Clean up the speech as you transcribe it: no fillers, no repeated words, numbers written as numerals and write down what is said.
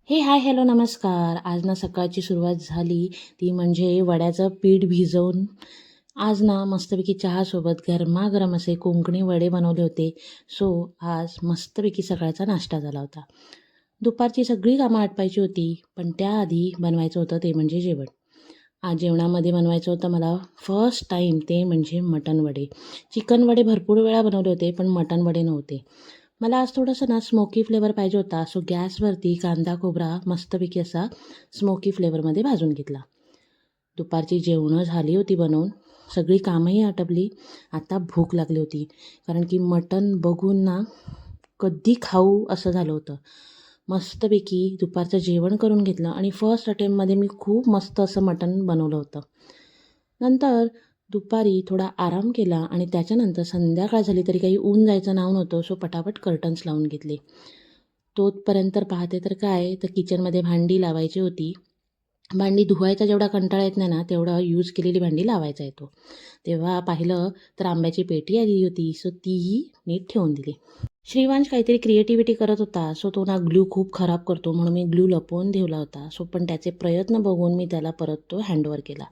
हे hi hello नमस्कार. आज ना सकाळची सुरुवात झाली ती म्हणजे वड्याचं पीठ भिजवून आज ना मस्तपैकी चहासोबत गरमागरम असे कोकणी वडे बनवले होते. सो आज मस्तपैकी सकाळचा नाश्ता झाला होता. दुपारची सगळी कामं आटपायची होती, पण त्याआधी बनवायचं होतं ते म्हणजे जेवण. आज जेवणामध्ये बनवायचं होतं मला फर्स्ट टाईम ते म्हणजे मटण वडे. चिकन वडे भरपूर वेळा बनवले होते, पण मटण वडे नव्हते. मला आज थोडंसं ना स्मोकी फ्लेवर पाहिजे होता. सो गॅसवरती कांदा खोबरा मस्तपैकी असा स्मोकी फ्लेवरमध्ये भाजून घेतला. दुपारची जेवणं झाली होती बनवून, सगळी कामंही आटपली. आता भूक लागली होती, कारण की मटण बघून ना कधी खाऊ असं झालं होतं. मस्तपैकी दुपारचं जेवण करून घेतलं आणि फर्स्ट अटेम्प्टमध्ये मी खूप मस्त असं मटण बनवलं होतं. नंतर दुपारी थोडा आराम केला आणि त्याच्यानंतर संध्याकाळ झाली तरी काही ऊन जायचं नाव नव्हतं. सो पटापट कर्टन्स लावून घेतले. तोपर्यंत पाहते तर काय तर किचनमध्ये भांडी लावायची होती. भांडी धुवायचा जेवढा कंटाळा येत नाही ना, तेवढा यूज केलेली भांडी लावायचा येतो. तेव्हा पाहिलं तर आंब्याची पेटी आली होती. सो तीही नीट ठेवून दिली. श्रीवांश काहीतरी क्रिएटिव्हिटी करत होता. सो तो ना ग्लू खूप खराब करतो म्हणून मी ग्लू लपवून ठेवला होता. सो पण त्याचे प्रयत्न बघून मी त्याला परत तो हँडओव्हर केला.